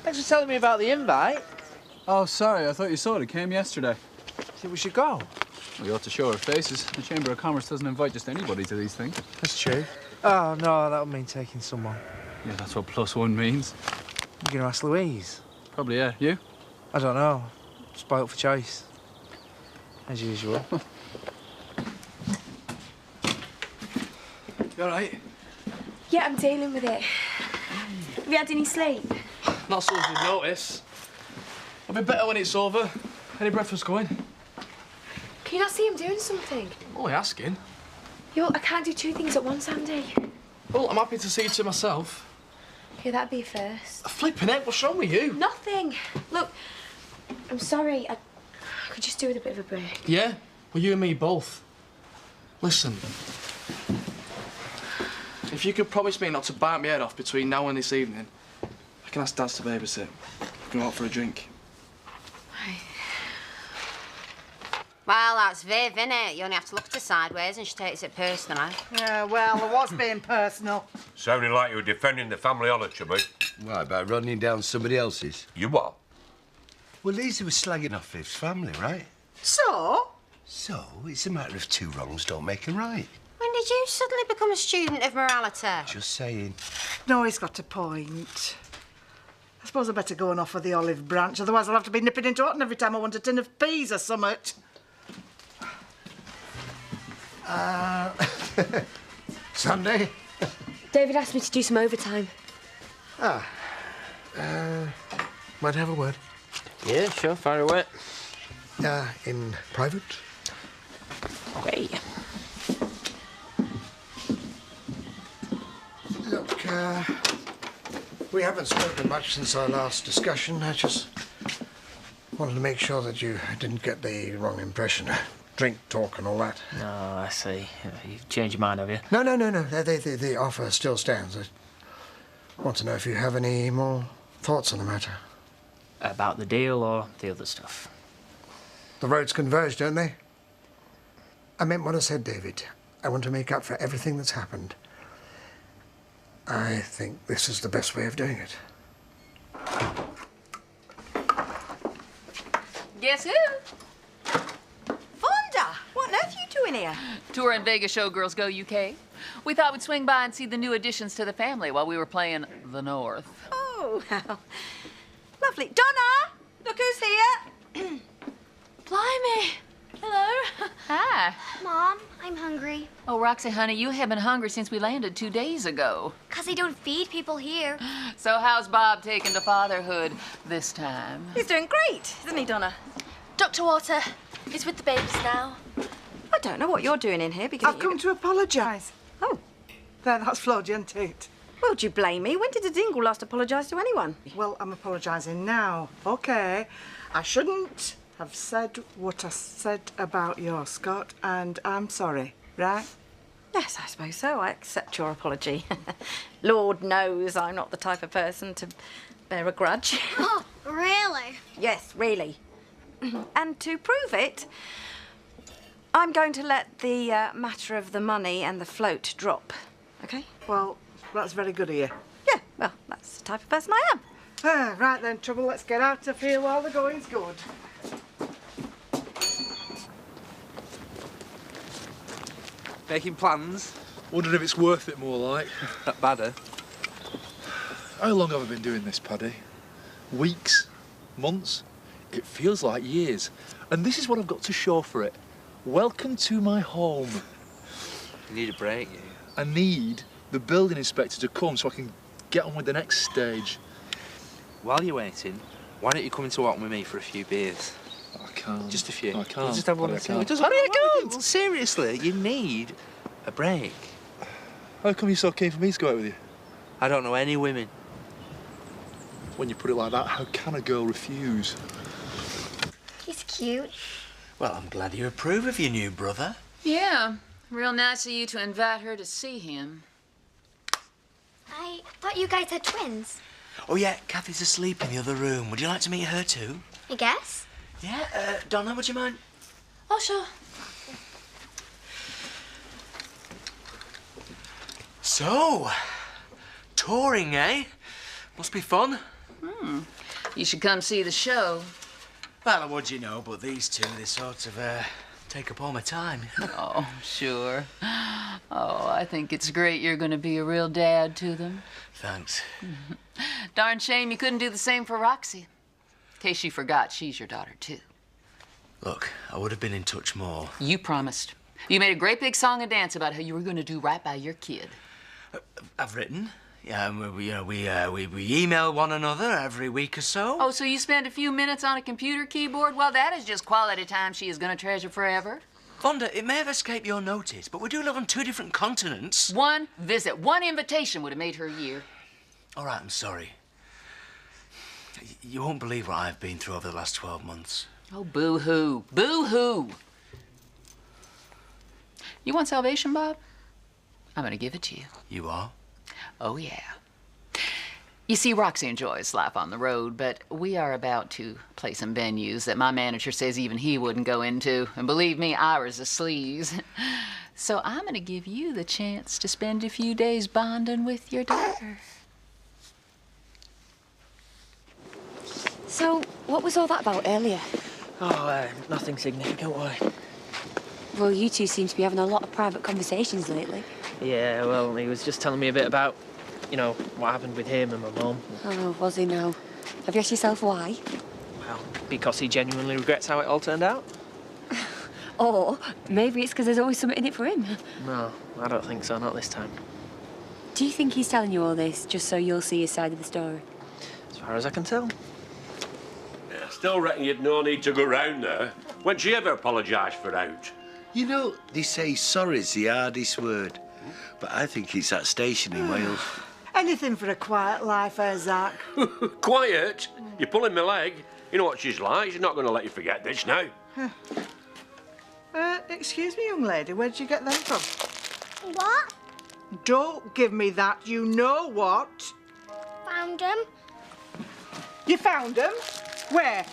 Thanks for telling me about the invite. Oh, sorry. I thought you saw it. It came yesterday. Think we should go? We ought to show our faces. The Chamber of Commerce doesn't invite just anybody to these things. That's true. Oh, no, that would mean taking someone. Yeah, that's what +1 means. You're going to ask Louise? Probably, yeah. You? I don't know. Spoilt for choice. As usual. You all right? Yeah, I'm dealing with it. Have you had any sleep? Not so as you notice. I'll be better when it's over. Any breakfast going? Can you not see I'm doing something? Only asking. Yo, I can't do two things at once, Andy. Well, I'm happy to see you to myself. Yeah, that'd be a first. Flipping heck, what's wrong with you? Nothing. Look, I'm sorry. I could just do with a bit of a break. Yeah? Well, you and me both. Listen. If you could promise me not to bite my head off between now and this evening, I can ask Dad to babysit. We can go out for a drink. Right. Well, that's Viv, innit? You only have to look at her sideways and she takes it personally. Yeah, well, I was being personal. Sounding like you were defending the family honour, Chubby. Right, by running down somebody else's? You what? Well, Lisa was slagging off Viv's family, right? So? So, it's a matter of two wrongs don't make a right. When did you suddenly become a student of morality? Just saying. No, he's got a point. I suppose I better go and offer the olive branch, otherwise I'll have to be nipping into Otten every time I want a tin of peas or something. Sunday? David asked me to do some overtime. Might have a word. Yeah, sure, fire away. In private? Okay. Look, we haven't spoken much since our last discussion. I just wanted to make sure that you didn't get the wrong impression. Drink talk and all that. Oh, I see. You've changed your mind, have you? No. The offer still stands. I want to know if you have any more thoughts on the matter. About the deal or the other stuff? The roads converge, don't they? I meant what I said, David. I want to make up for everything that's happened. I think this is the best way of doing it. Guess who? Fonda! What on earth are you doing here? Touring Vegas Showgirls Go UK. We thought we'd swing by and see the new additions to the family while we were playing the North. Oh, well, lovely. Donna! Look who's here. Blimey! Hello. Hi. Mom, I'm hungry. Oh, Roxy, honey, you have been hungry since we landed 2 days ago. 'Cause they don't feed people here. So how's Bob taking to fatherhood this time? He's doing great, isn't he, Donna? Dr. Water is with the babies now. I don't know what you're doing in here because... I've come to apologise. Oh. There, that's flawed, isn't it? Well, do you blame me? When did a dingle last apologise to anyone? Well, I'm apologising now. OK. I shouldn't have said what I said about your Scott, and I'm sorry, right? Yes, I suppose so. I accept your apology. Lord knows I'm not the type of person to bear a grudge. Oh, really? Yes, really. And to prove it, I'm going to let the matter of the money and the float drop, OK? Well, that's very good of you. Yeah, well, that's the type of person I am. Right then, Trouble, let's get out of here while the going's good. Making plans? Wondering if it's worth it more like. That badder? How long have I been doing this, Paddy? Weeks? Months? It feels like years. And this is what I've got to show for it. Welcome to my home. You need a break. I need the building inspector to come so I can get on with the next stage. While you're waiting, why don't you come into Otten with me for a few beers? I can't. Just a few. I can't. We'll just have one or I two. can't. Honey, I can't. Well, seriously, you need a break. How come you're so keen for me to go out with you? I don't know any women. When you put it like that, how can a girl refuse? He's cute. Well, I'm glad you approve of your new brother. Yeah, real nice of you to invite her to see him. I thought you guys had twins. Oh, yeah, Kathy's asleep in the other room. Would you like to meet her too? I guess. Yeah, Donna, would you mind? Oh, sure. So, touring, eh? Must be fun. You should come see the show. Well, what do you know, but these two, they sort of, take up all my time. Oh, sure. Oh, I think it's great you're going to be a real dad to them. Thanks. Darn shame you couldn't do the same for Roxy. In case you forgot, she's your daughter, too. Look, I would have been in touch more. You promised. You made a great big song and dance about how you were going to do right by your kid. I've written. Yeah, and we email one another every week or so. Oh, so you spend a few minutes on a computer keyboard? Well, that is just quality time she is going to treasure forever. Vonda, it may have escaped your notice, but we do live on 2 different continents. One visit, one invitation would have made her year. All right, I'm sorry. You won't believe what I've been through over the last 12 months. Oh, boo-hoo. Boo-hoo. You want salvation, Bob? I'm going to give it to you. You are? Oh, yeah. You see, Roxy enjoys life on the road, but we are about to play some venues that my manager says even he wouldn't go into. And believe me, ours are sleaze. So I'm going to give you the chance to spend a few days bonding with your daughter. So, what was all that about earlier? Oh, nothing significant, why? Well, you two seem to be having a lot of private conversations lately. Yeah, well, he was just telling me a bit about, you know, what happened with him and my mum. Oh, was he now? Have you asked yourself why? Well, because he genuinely regrets how it all turned out. Or maybe it's because there's always something in it for him. No, I don't think so, not this time. Do you think he's telling you all this just so you'll see his side of the story? As far as I can tell. I still reckon you'd no need to go round there. When'd she ever apologise for out? You know, they say sorry's the hardest word. But I think it's that station in Wales. Anything for a quiet life, Zach. Quiet? You're pulling my leg. You know what she's like. She's not going to let you forget this now. Excuse me, young lady, where did you get them from? What? Don't give me that. You know what? Found them. You found them? Where?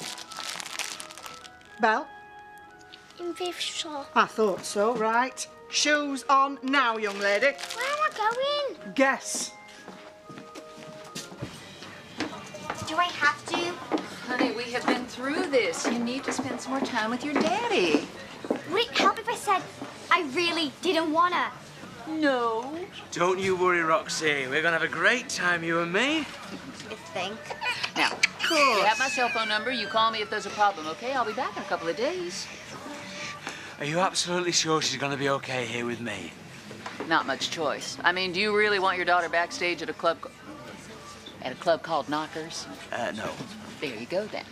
Belle? In thrift shop. I thought so, right. Shoes on now, young lady. Where am I going? Guess. Do I have to? Honey, we have been through this. You need to spend some more time with your daddy. Would it help if I said I really didn't wanna? No. Don't you worry, Roxy. We're gonna have a great time, you and me. You think? Now, you have my cell phone number. You call me if there's a problem, okay? I'll be back in a couple of days. Are you absolutely sure she's gonna be okay here with me? Not much choice. I mean, do you really want your daughter backstage at a club called Knockers? No. There you go, then.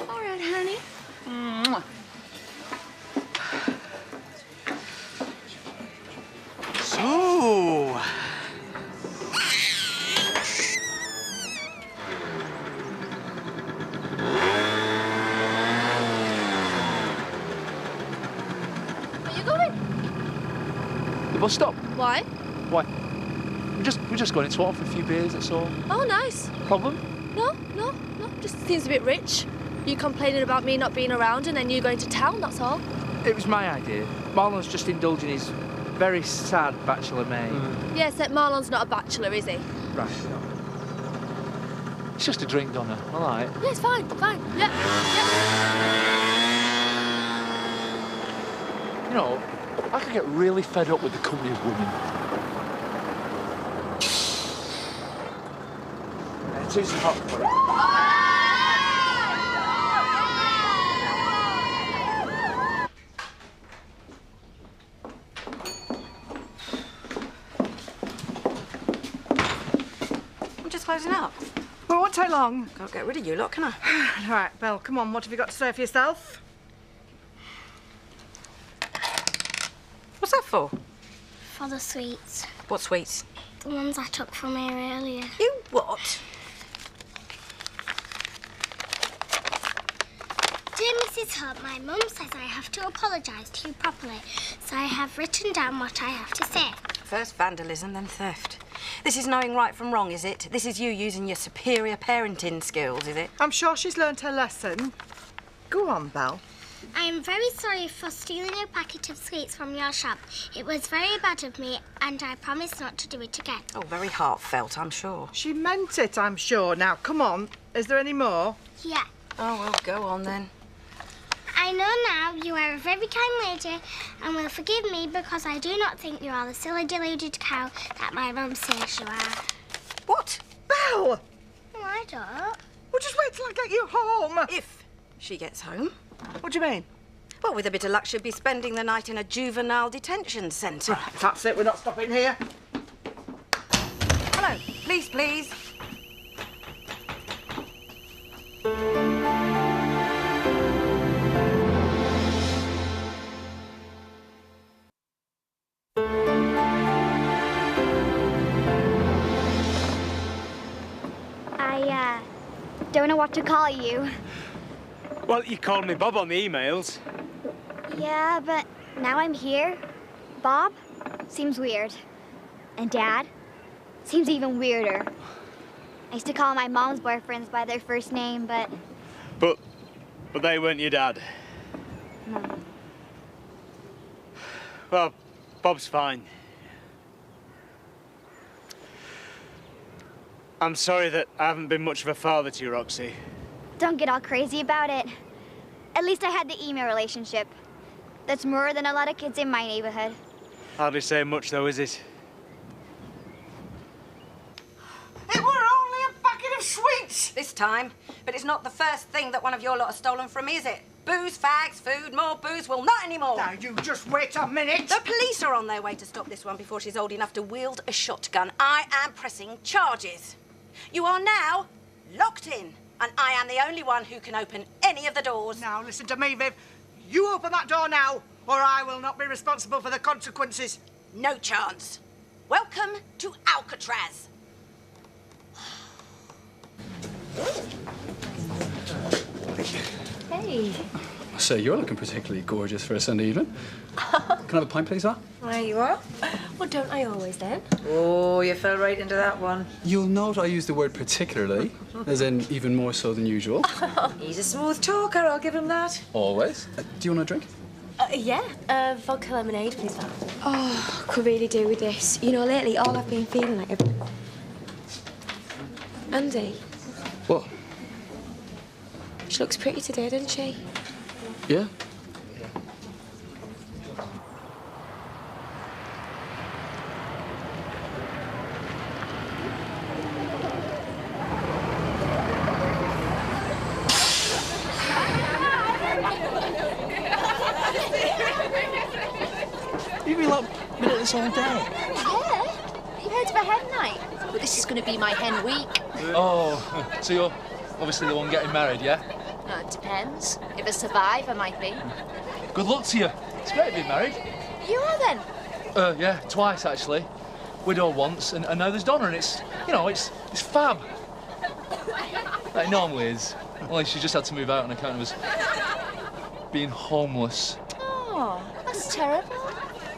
All right, honey. Mwah. So... Where you going? The bus stop. Why? Why? We're just going into Swan for a few beers, that's all. Oh, nice. Problem? No. Just seems a bit rich. You complaining about me not being around and then you going to town, that's all. It was my idea. Marlon's just indulging his very sad bachelor mate. Yeah, except Marlon's not a bachelor, is he? Right. It's just a drink, Donna. All right. Yeah, it's fine. Yeah. You know, I could get really fed up with the company of women. It is hot for it. I'm just closing up. Well, it won't take long. Can't get rid of you lot, can I? All right, Belle, come on. What have you got to say for yourself? What's that for? For the sweets. What sweets? The ones I took from here earlier. You what? Dear Mrs. Hunt, my mum says I have to apologise to you properly, so I have written down what I have to say. First vandalism, then theft. This is knowing right from wrong, is it? This is you using your superior parenting skills, is it? I'm sure she's learned her lesson. Go on, Belle. I am very sorry for stealing a packet of sweets from your shop. It was very bad of me, and I promise not to do it again. Oh, very heartfelt, I'm sure. She meant it, I'm sure. Now, come on. Is there any more? Yeah. Oh, well, go on then. I know now you are a very kind lady and will forgive me because I do not think you are the silly, deluded cow that my mum says you are. What? Belle! Oh, I don't. Well, just wait till I get you home. If she gets home. What do you mean? Well, with a bit of luck, she'll be spending the night in a juvenile detention centre. Right, that's it. We're not stopping here. Hello. Please, please. I don't know what to call you. Well, you called me Bob on the emails. Yeah, but now I'm here. Bob seems weird. And Dad seems even weirder. I used to call my mom's boyfriends by their first name, but... But they weren't your dad. No. Well, Bob's fine. I'm sorry that I haven't been much of a father to you, Roxy. Don't get all crazy about it. At least I had the email relationship. That's more than a lot of kids in my neighborhood. Hardly saying much, though, is it? It were only a packet of sweets this time. But it's not the first thing that one of your lot has stolen from me, is it? Booze, fags, food, more booze. Well, not anymore. Now, you just wait a minute. The police are on their way to stop this one before she's old enough to wield a shotgun. I am pressing charges. You are now locked in, and I am the only one who can open any of the doors. Now, listen to me, Viv. You open that door now, or I will not be responsible for the consequences. No chance. Welcome to Alcatraz. Hey. So you're looking particularly gorgeous for a Sunday evening. Can I have a pint, please, sir? There you are. Well, don't I always, then? Oh, you fell right into that one. You'll note I use the word particularly, as in even more so than usual. He's a smooth talker, I'll give him that. Always. Do you want a drink? Yeah. Vodka lemonade, please, Val. Oh, could really do with this. You know, lately, all I've been feeling like Andy. What? She looks pretty today, doesn't she? Yeah. You've been been at this all day. Yeah. You heard of a hen night? But this is going to be my hen week. Oh, so you're obviously the one getting married, yeah? It depends. If I survive, I might be. Good luck to you. It's great being married. You are then? Yeah, twice actually. Widow once, and now there's Donna, and it's, you know, it's fab. Like it normally is. Only she just had to move out on account of us being homeless. Oh, that's terrible.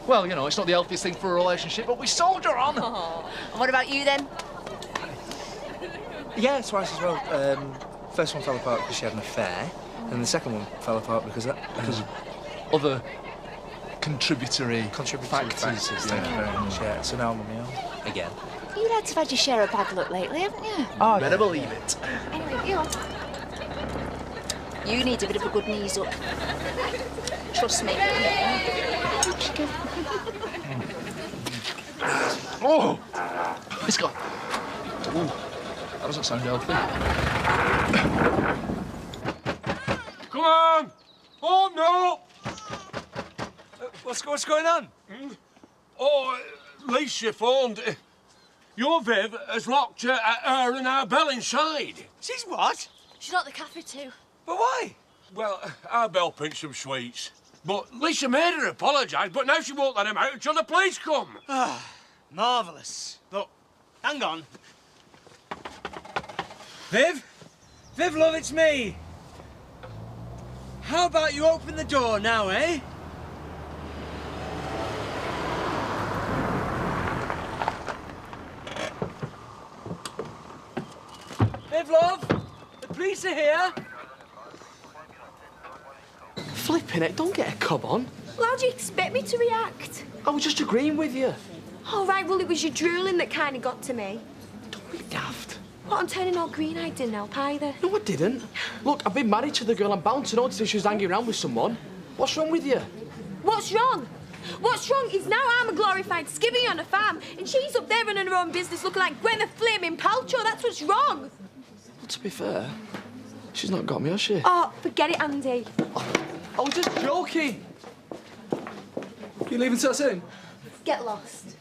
Well, you know, it's not the healthiest thing for a relationship, but we soldier on. Oh. And what about you then? Yeah, twice as well. First one fell apart because she had an affair, and the second one fell apart because of other contributory factors. Thank you very much. Yeah, so now I'm on my own again. You lads have had your share of bad luck lately, haven't you? Oh, better believe it. Anyway, you need a bit of a good knees up. Trust me. Oh! It's gone. Ooh, that doesn't sound healthy. Come on! Oh, no! What's going on? Oh, Lisa phoned. Your Viv has locked her and our Belle inside. She's what? She's not at the cafe too. But why? Well, our Belle picked some sweets. But Lisa made her apologise, but now she won't let him out until the police come. Ah, marvellous. Look, hang on. Viv? Viv, love, it's me. How about you open the door now, eh? Viv, love, the police are here. Flipping it, don't get a cob on. Well, how do you expect me to react? I was just agreeing with you. Oh, right, well, it was your drooling that kind of got to me. Don't be daft. What, I'm turning all green-eyed didn't help either. No, I didn't. Look, I've been married to the girl. I'm bound to know if she was hanging around with someone. What's wrong with you? What's wrong? What's wrong is now I'm a glorified skivvy on a farm, and she's up there running her own business looking like Gwyneth Flaming Paltrow. That's what's wrong. Well, to be fair, she's not got me, has she? Oh, forget it, Andy. I was just joking. You leaving so soon? Get lost.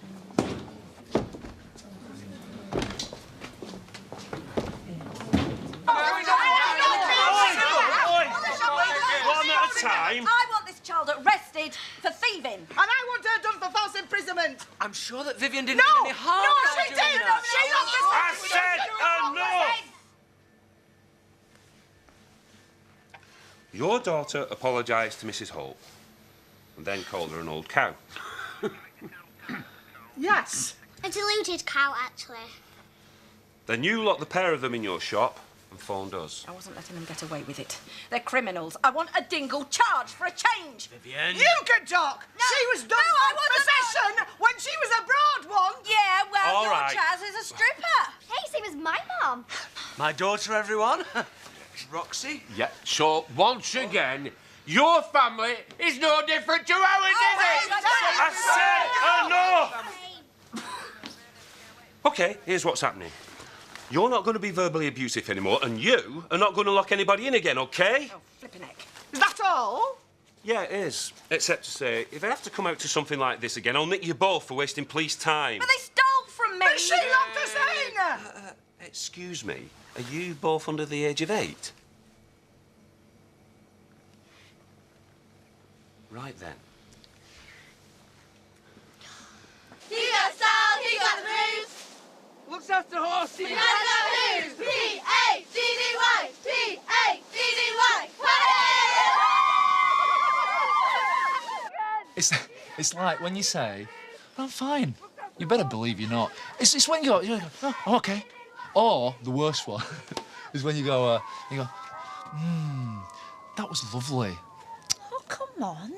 Time. I want this child arrested for thieving. And I want her done for false imprisonment. I'm sure that Vivian didn't No! mean any harm. No, by she doing didn't! that. She I said enough! Your daughter apologised to Mrs. Holt and then called her an old cow. Yes. A deluded cow, actually. Then you locked the pair of them in your shop and phoned us. I wasn't letting them get away with it. They're criminals. I want a dingle charge for a change. Vivian. You can talk. No, she was done no, I for wasn't. possession when she was abroad once. Yeah, well, All your right. Chaz is a stripper. Hey, same as my mom. My daughter, everyone. Roxy. Yeah, so once again, your family is no different to ours, is it? I said enough! OK, here's what's happening. You're not going to be verbally abusive anymore, and you are not going to lock anybody in again, OK? Oh, flippin' heck. Is that all? Yeah, it is. Except to say, if I have to come out to something like this again, I'll nick you both for wasting police time. But they stole from me. But she locked us in. Excuse me, are you both under the age of 8? Right then. He got style, he got the moves. Looks after horses. He got the moves. P-A-D-D-Y, P-A-D-D-Y. It's like when you say, I'm fine. You better believe you're not. It's when you go, oh, OK. Or the worst one is when you go, that was lovely. Oh, come on.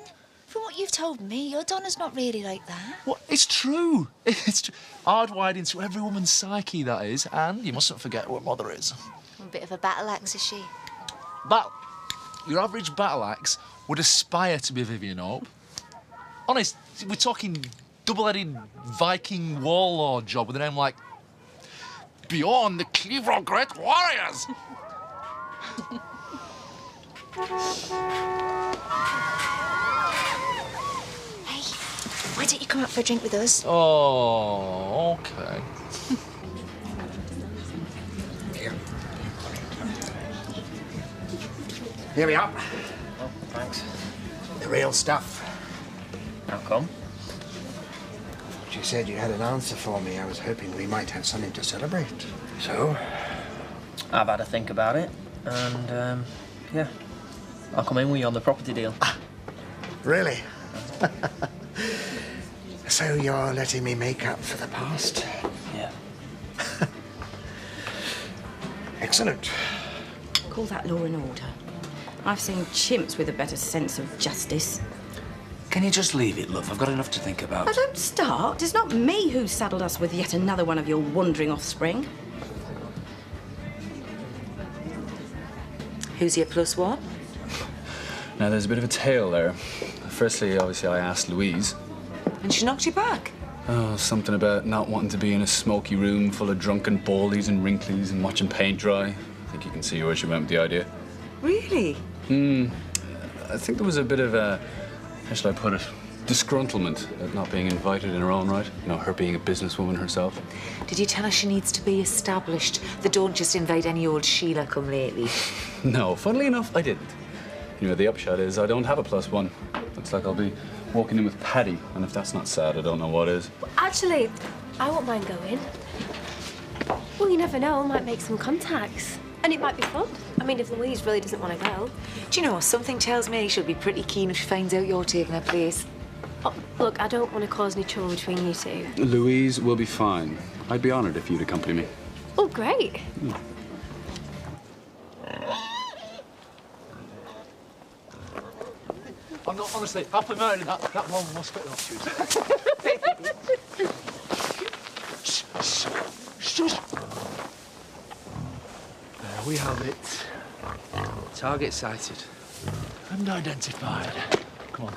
From what you've told me, your Donna's not really like that. What? It's true. It's true. Hardwired into every woman's psyche, that is. And you mustn't forget what mother is. A bit of a battle axe, is she? But your average battle axe would aspire to be Vivian Hope. Honest, we're talking double-headed Viking warlord job with a name like Bjorn the Cleaver Great Warriors. Hey, why don't you come out for a drink with us? Oh, OK. Here we are. Oh, thanks. The real stuff. How come? She said you had an answer for me. I was hoping we might have something to celebrate. So? I've had a think about it, and, yeah. I'll come in with you on the property deal. Really? So you're letting me make up for the past? Yeah. Excellent. Call that law and order. I've seen chimps with a better sense of justice. Can you just leave it, love? I've got enough to think about. Oh, don't start. It's not me who saddled us with yet another one of your wandering offspring. Who's your plus one? Now, there's a bit of a tale there. Firstly, obviously, I asked Louise. And she knocked you back? Oh, something about not wanting to be in a smoky room full of drunken baldies and wrinklies and watching paint dry. I think you can see where she went with the idea. Really? I think there was a bit of a, how should I put it, disgruntlement at not being invited in her own right. You know, her being a businesswoman herself. Did you tell her she needs to be established? That don't just invite any old Sheila come lately? No, funnily enough, I didn't. You know, the upshot is I don't have a plus one. Looks like I'll be walking in with Paddy, and if that's not sad, I don't know what is. Actually, I won't mind going. Well, you never know. I might make some contacts. And it might be fun. I mean, if Louise really doesn't want to go. Do you know, something tells me she'll be pretty keen if she finds out you're taking her place. Oh, look, I don't want to cause any trouble between you two. Louise will be fine. I'd be honoured if you'd accompany me. Oh, great. no, honestly, happily married, that one was spit off Shh. There we have it. Target sighted. And identified. Come on.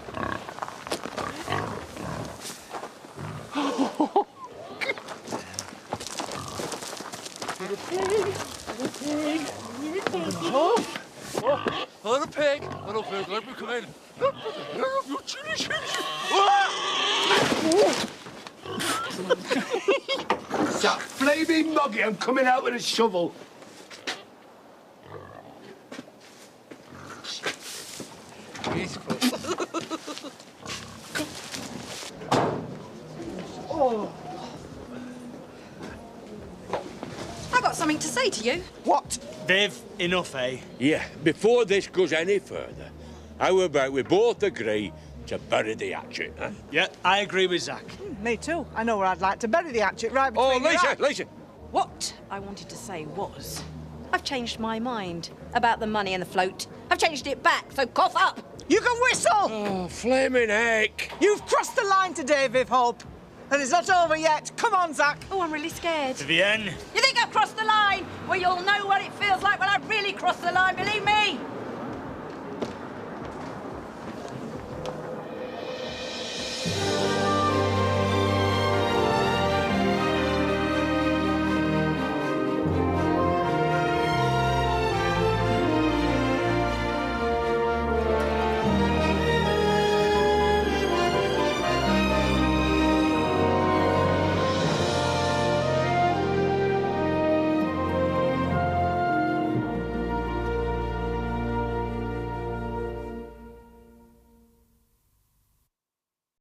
Little pig. Little pig, let me come in. That flaming muggy, I'm coming out with a shovel. Oh. I got something to say to you. What? Viv, enough, eh? Yeah, before this goes any further, how about we both agree to bury the hatchet, huh? Yeah, I agree with Zach. Me too. I know where I'd like to bury the hatchet, right between your eyes. Lisa! What I wanted to say was, I've changed my mind about the money and the float. I've changed it back, so cough up. You can whistle! Oh, flaming heck! You've crossed the line today, Viv Hope. And it's not over yet. Come on, Zach. Oh, I'm really scared. Vivienne. You think I've crossed the line? Well, you'll know what it feels like when I really cross the line, believe me.